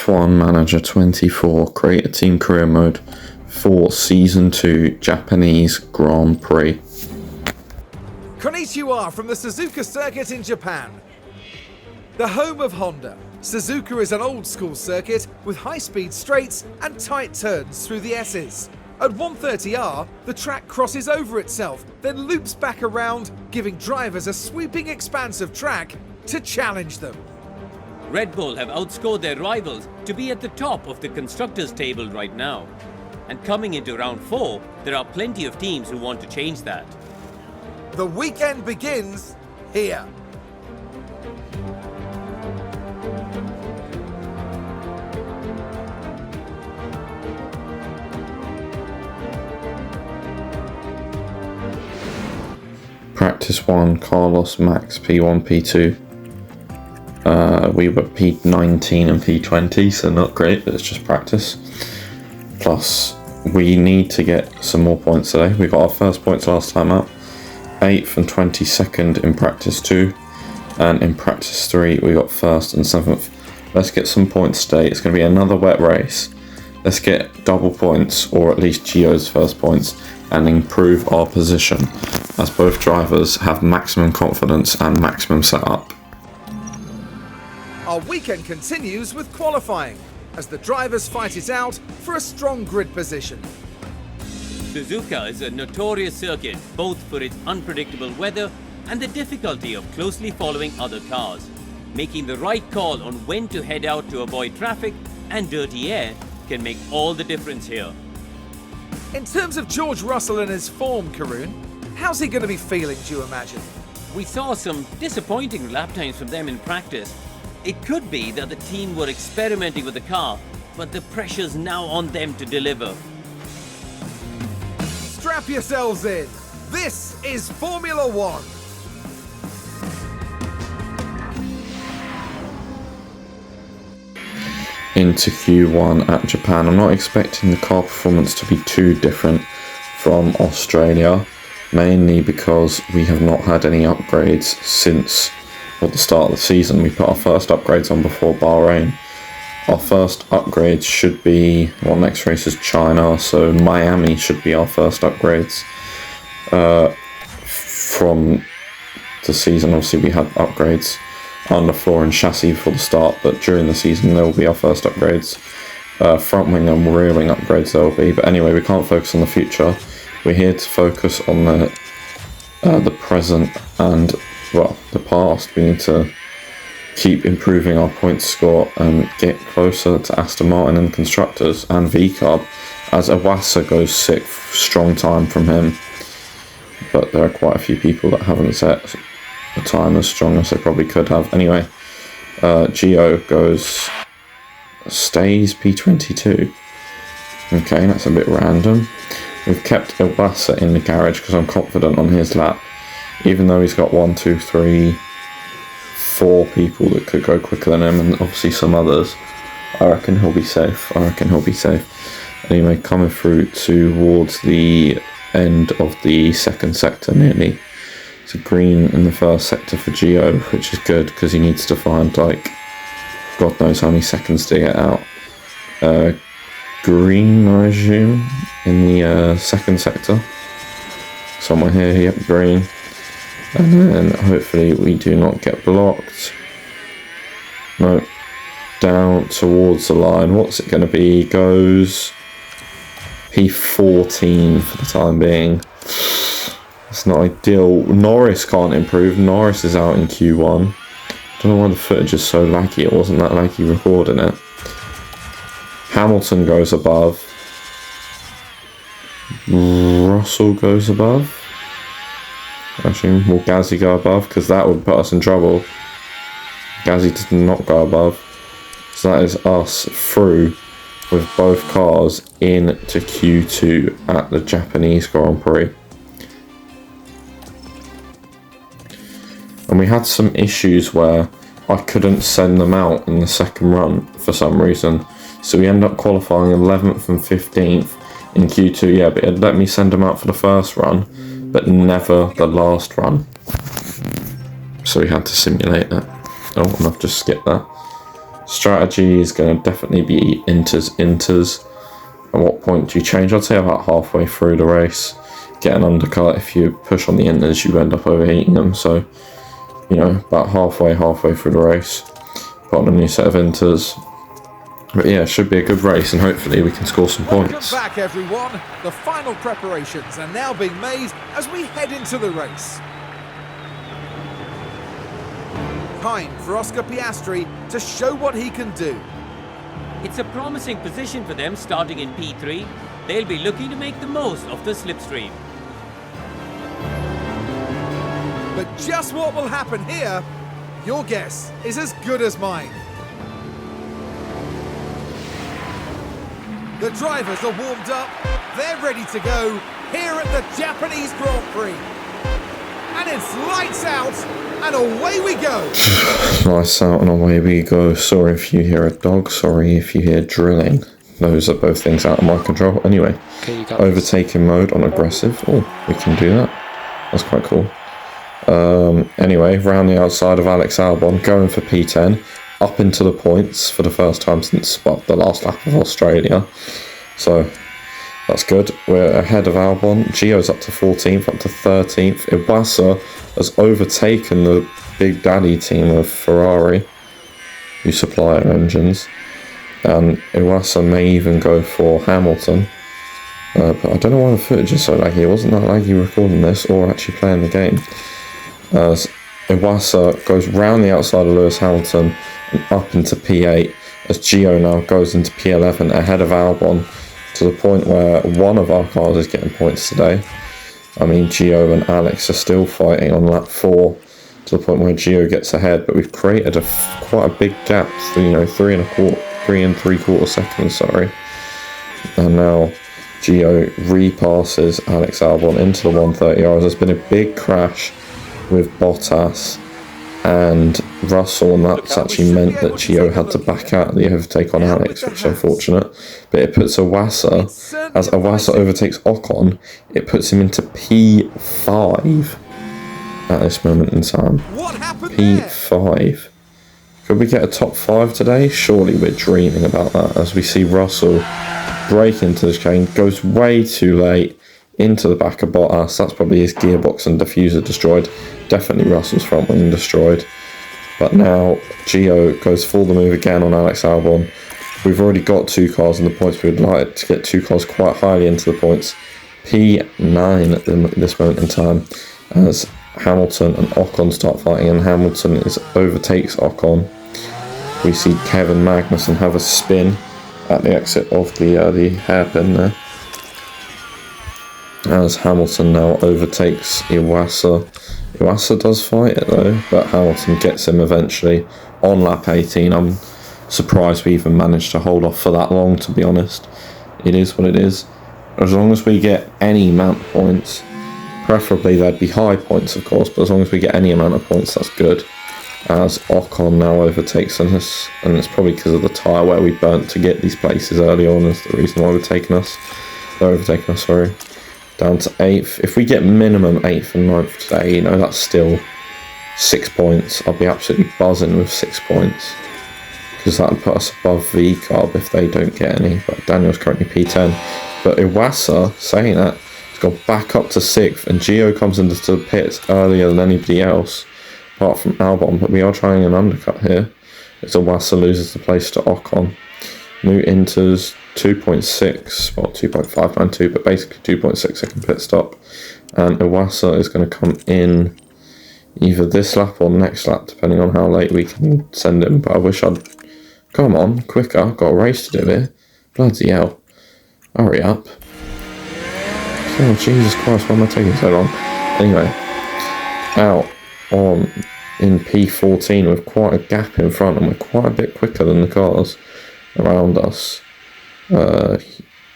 F1 Manager 24, create a team career mode for Season 2 Japanese Grand Prix. Konnichiwa from the Suzuka circuit in Japan. The home of Honda, Suzuka is an old-school circuit with high-speed straights and tight turns through the S's. At 130R, the track crosses over itself, then loops back around, giving drivers a sweeping expanse of track to challenge them. Red Bull have outscored their rivals to be at the top of the constructors' table right now. And coming into round 4, there are plenty of teams who want to change that. The weekend begins here. Practice 1, Carlos, Max, P1, P2. We were P19 and P20, so not great, but it's just practice. Plus, we need to get some more points today. We got our first points last time out. 8th and 22nd in practice 2. And in practice 3, we got 1st and 7th. Let's get some points today. It's going to be another wet race. Let's get double points, or at least Gio's first points, and improve our position, as both drivers have maximum confidence and maximum setup. Our weekend continues with qualifying, as the drivers fight it out for a strong grid position. Suzuka is a notorious circuit both for its unpredictable weather and the difficulty of closely following other cars. Making the right call on when to head out to avoid traffic and dirty air can make all the difference here. In terms of George Russell and his form, Karun, how's he going to be feeling, do you imagine? We saw some disappointing lap times from them in practice. It could be that the team were experimenting with the car, but the pressure's now on them to deliver. Strap yourselves in. This is Formula One. Into Q1 at Japan. I'm not expecting the car performance to be too different from Australia, mainly because we have not had any upgrades since the start of the season. We put our first upgrades on before Bahrain. Our first upgrades should be, well, next race is China, so Miami should be our first upgrades from the season. Obviously we had upgrades underfloor and chassis for the start, but during the season there will be our first upgrades. Front wing and rear wing upgrades there will be, but anyway, we can't focus on the future. We're here to focus on the present and, well, the past. We need to keep improving our points score and get closer to Aston Martin and constructors and VCARB, as Iwasa goes 6th, strong time from him, but there are quite a few people that haven't set a time as strong as they probably could have. Anyway, Gio stays P22. Okay, that's a bit random. We've kept Iwasa in the garage because I'm confident on his lap, even though he's got 1, 2, 3, 4 people that could go quicker than him, and obviously some others. I reckon he'll be safe. Anyway, coming through towards the end of the second sector nearly. It's a green in the first sector for Gio, which is good because he needs to find, like, God knows how many seconds to get out. Green, I assume, in the second sector. Somewhere here, yep, green. And then hopefully we do not get blocked. No, down towards the line. What's it going to be? Goes P14 for the time being. It's not ideal. Norris can't improve. Norris is out in Q1. Don't know why the footage is so laggy. It wasn't that laggy recording it. Hamilton goes above. Russell goes above. Actually, will Gasly go above? Because that would put us in trouble. Gasly did not go above. So that is us through with both cars into Q2 at the Japanese Grand Prix. And we had some issues where I couldn't send them out in the second run for some reason. So we end up qualifying 11th and 15th in Q2. Yeah, but it let me send them out for the first run, but never the last run. So we had to simulate that. Oh, and I've just skipped that. Strategy is going to definitely be inters. At what point do you change? I'd say about halfway through the race. Get an undercut. If you push on the inters, you end up overheating them. So, you know, about halfway through the race, put on a new set of inters. But yeah, it should be a good race, and hopefully we can score some points. Welcome back, everyone. The final preparations are now being made as we head into the race. Time for Oscar Piastri to show what he can do. It's a promising position for them starting in P3. They'll be looking to make the most of the slipstream. But just what will happen here, your guess is as good as mine. The drivers are warmed up, they're ready to go here at the Japanese Grand Prix. And it's lights out, and away we go. Lights out and away we go. Sorry if you hear a dog, sorry if you hear drilling. Those are both things out of my control. Anyway, overtaking mode on aggressive. Oh, we can do that. That's quite cool. Anyway, round the outside of Alex Albon, going for P10. Up into the points for the first time since the last lap of Australia. So that's good. We're ahead of Albon. Gio's up to 14th, up to 13th. Iwasa has overtaken the Big Daddy team of Ferrari, who supply our engines. And Iwasa may even go for Hamilton. But I don't know why the footage is so laggy. It wasn't that laggy recording this or actually playing the game. As Iwasa goes round the outside of Lewis Hamilton and up into P8, as Gio now goes into P11 ahead of Albon, to the point where one of our cars is getting points today. I mean, Gio and Alex are still fighting on lap 4, to the point where Gio gets ahead, but we've created quite a big gap, you know, 3 and 3/4 seconds, sorry. And now Gio repasses Alex Albon into the 130Rs. There's been a big crash with Bottas and Russell, and that's actually meant that Gio had to back out the overtake on Alex, which is unfortunate. But it puts Iwasa, as Iwasa overtakes Ocon, it puts him into P5 at this moment in time. P5. Could we get a top 5 today? Surely we're dreaming about that, as we see Russell break into the chain, goes way too late into the back of Bottas. That's probably his gearbox and diffuser destroyed. Definitely Russell's front wing destroyed. But now Gio goes full the move again on Alex Albon. We've already got 2 cars in the points. We'd like to get 2 cars quite highly into the points. P9 at this moment in time, as Hamilton and Ocon start fighting, and Hamilton overtakes Ocon. We see Kevin Magnussen have a spin at the exit of the hairpin there, as Hamilton now overtakes Iwasa. Iwasa does fight it though, but Hamilton gets him eventually on lap 18. I'm surprised we even managed to hold off for that long, to be honest. It is what it is. As long as we get any amount of points, preferably there'd be high points of course, but as long as we get any amount of points, that's good. As Ocon now overtakes us, and it's probably because of the tyre where we burnt to get these places early on is the reason why they're overtaking us, sorry. Down to 8th. If we get minimum 8th and 9th today, you know, that's still 6 points. I'll be absolutely buzzing with 6 points, because that would put us above VCARB if they don't get any. But Daniel's currently P10. But Iwasa, saying that, has gone back up to 6th, and Gio comes into the pits earlier than anybody else, apart from Albon. But we are trying an undercut here, as Iwasa loses the place to Ocon. New inters 2.6, well 2.592, but basically 2.6 second pit stop, and Iwasa is going to come in either this lap or next lap, depending on how late we can send him. But I wish I'd, come on, quicker, I've got a race to do here, bloody hell, hurry up. Oh Jesus Christ, why am I taking so long? Anyway, out on in P14 with quite a gap in front, and we're quite a bit quicker than the cars around us.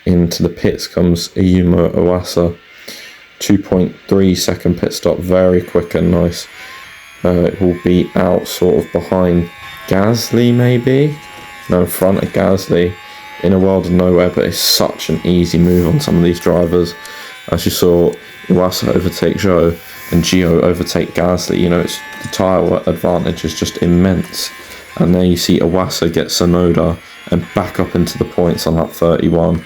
Into the pits comes Ayumu Iwasa, 2.3 second pit stop, very quick and nice. It will be out sort of behind Gasly, maybe? No, in front of Gasly, in a world of nowhere, but it's such an easy move on some of these drivers. As you saw, Iwasa overtake Zhou and Gio overtake Gasly. You know, it's the tyre advantage is just immense And there you see Iwasa get Sonoda and back up into the points on lap 31.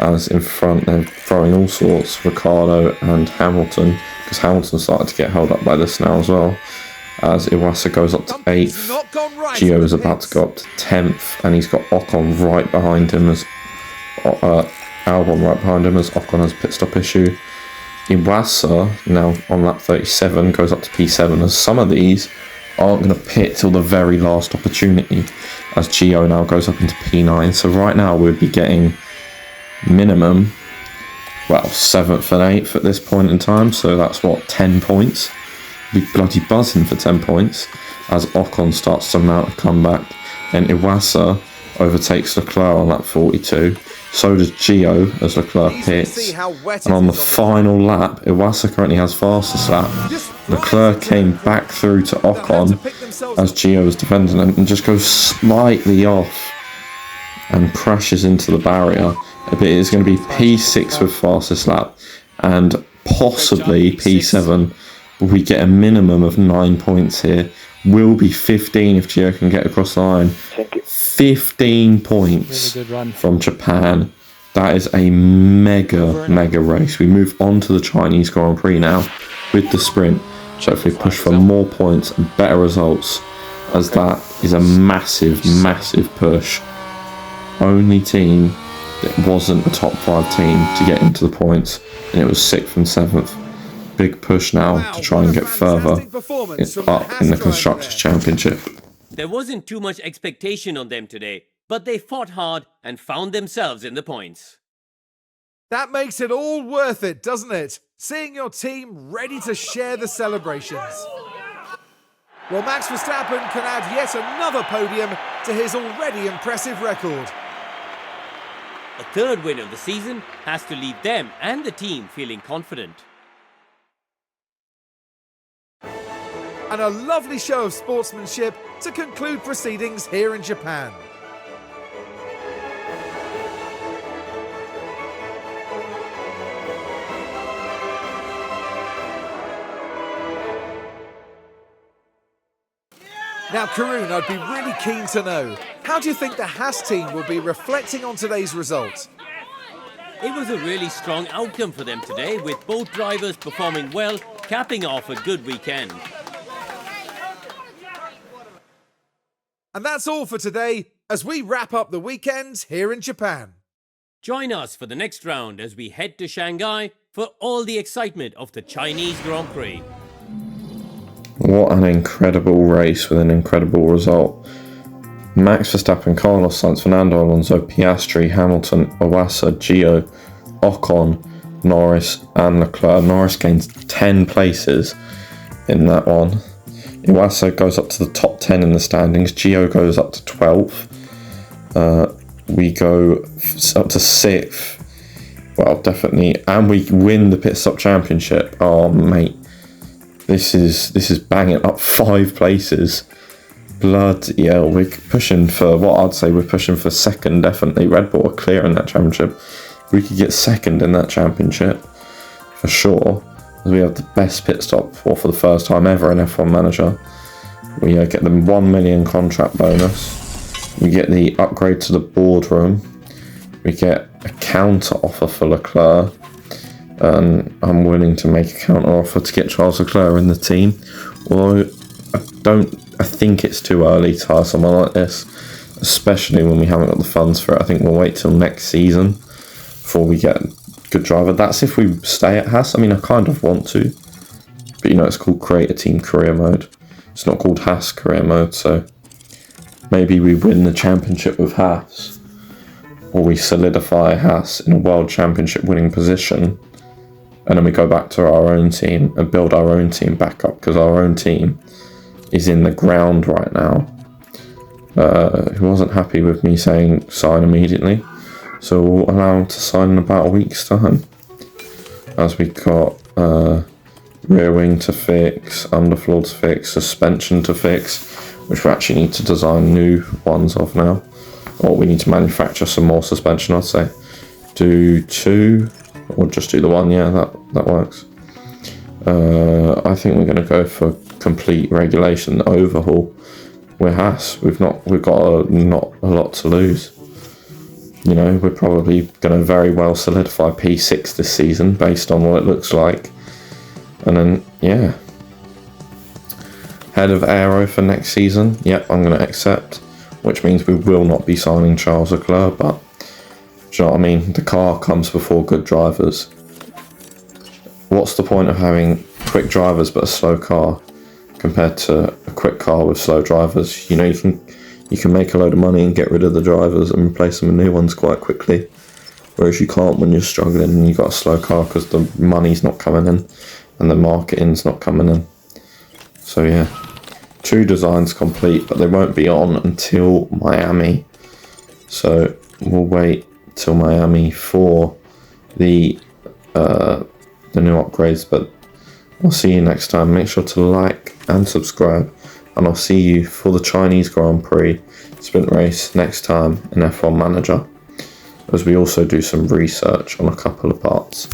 As in front, they're throwing all sorts, Ricciardo and Hamilton, because Hamilton started to get held up by this now as well. As Iwasa goes up to 8th, Gio is about to go up to 10th, and he's got Ocon right behind him as Albon right behind him as Ocon has a pit stop issue. Iwasa now on lap 37 goes up to P7, as some of these aren't going to pit till the very last opportunity, as Gio now goes up into P9. So right now we'd be getting minimum, well, 7th and 8th at this point in time, so that's what, 10 points. Be bloody buzzing for 10 points as Ocon starts to mount a comeback, and Iwasa overtakes Leclerc on lap 42. So does Gio as Leclerc pits, and on the final lap Iwasa currently has fastest lap. Leclerc came back through to Ocon as Gio was defending him and just goes slightly off and crashes into the barrier. But it is going to be P6 with fastest lap and possibly P7. We get a minimum of 9 points here. Will be 15 if Gio can get across the line. 15 points from Japan. That is a mega race. We move on to the Chinese Grand Prix now with the sprint. So if we push for more points and better results, as that is a massive push. Only team that wasn't a top 5 team to get into the points, and it was 6th and 7th. Big push now to try and get further up in the Constructors' Championship. There wasn't too much expectation on them today, but they fought hard and found themselves in the points. That makes it all worth it, doesn't it? Seeing your team ready to share the celebrations. Well, Max Verstappen can add yet another podium to his already impressive record. A third win of the season has to leave them and the team feeling confident. And a lovely show of sportsmanship to conclude proceedings here in Japan. Now, Karun, I'd be really keen to know, how do you think the Haas team will be reflecting on today's result? It was a really strong outcome for them today, with both drivers performing well, capping off a good weekend. And that's all for today, as we wrap up the weekend here in Japan. Join us for the next round as we head to Shanghai for all the excitement of the Chinese Grand Prix. What an incredible race with an incredible result. Max Verstappen, Carlos Sainz, Fernando Alonso, Piastri, Hamilton, Iwasa, Gio, Ocon, Norris and Leclerc. Norris gains 10 places in that one. Iwasa goes up to the top 10 in the standings. Gio goes up to 12th. We go up to 6th. Well, definitely. And we win the Pit Stop Championship. Oh, mate. This is banging up 5 places. Bloody hell. We're pushing for, what I'd say, we're pushing for second, definitely. Red Bull are clear in that championship. We could get second in that championship, for sure. We have the best pit stop for the first time ever in F1 Manager. We get the 1 million contract bonus. We get the upgrade to the boardroom. We get a counter offer for Leclerc. And I'm willing to make a counter offer to get Charles Leclerc in the team. Although I think it's too early to hire someone like this, especially when we haven't got the funds for it. I think we'll wait till next season before we get good driver. That's if we stay at Haas. I mean, I kind of want to, but you know, it's called Create a Team Career Mode. It's not called Haas Career Mode, so maybe we win the championship with Haas, or we solidify Haas in a world championship winning position, and then we go back to our own team and build our own team back up, because our own team is in the ground right now. He wasn't happy with me saying sign immediately. So we'll allow him to sign in about a week's time. As we got rear wing to fix, underfloor to fix, suspension to fix, which we actually need to design new ones of now. Or we need to manufacture some more suspension, I'd say. Do 2, or just do the 1, yeah, that works. I think we're going to go for complete regulation overhaul. we're Haas. We've got not a lot to lose. You know, we're probably going to very well solidify P6 this season based on what it looks like. And then, yeah. Head of aero for next season. Yep, I'm going to accept. Which means we will not be signing Charles Leclerc, but do you know what I mean? The car comes before good drivers. What's the point of having quick drivers but a slow car compared to a quick car with slow drivers? You know, you can make a load of money and get rid of the drivers and replace them with new ones quite quickly. Whereas you can't when you're struggling and you've got a slow car because the money's not coming in and the marketing's not coming in. So yeah, 2 designs complete, but they won't be on until Miami. So we'll wait till Miami for the new upgrades, but I'll see you next time. Make sure to like and subscribe, and I'll see you for the Chinese Grand Prix sprint race next time in F1 Manager, as we also do some research on a couple of parts.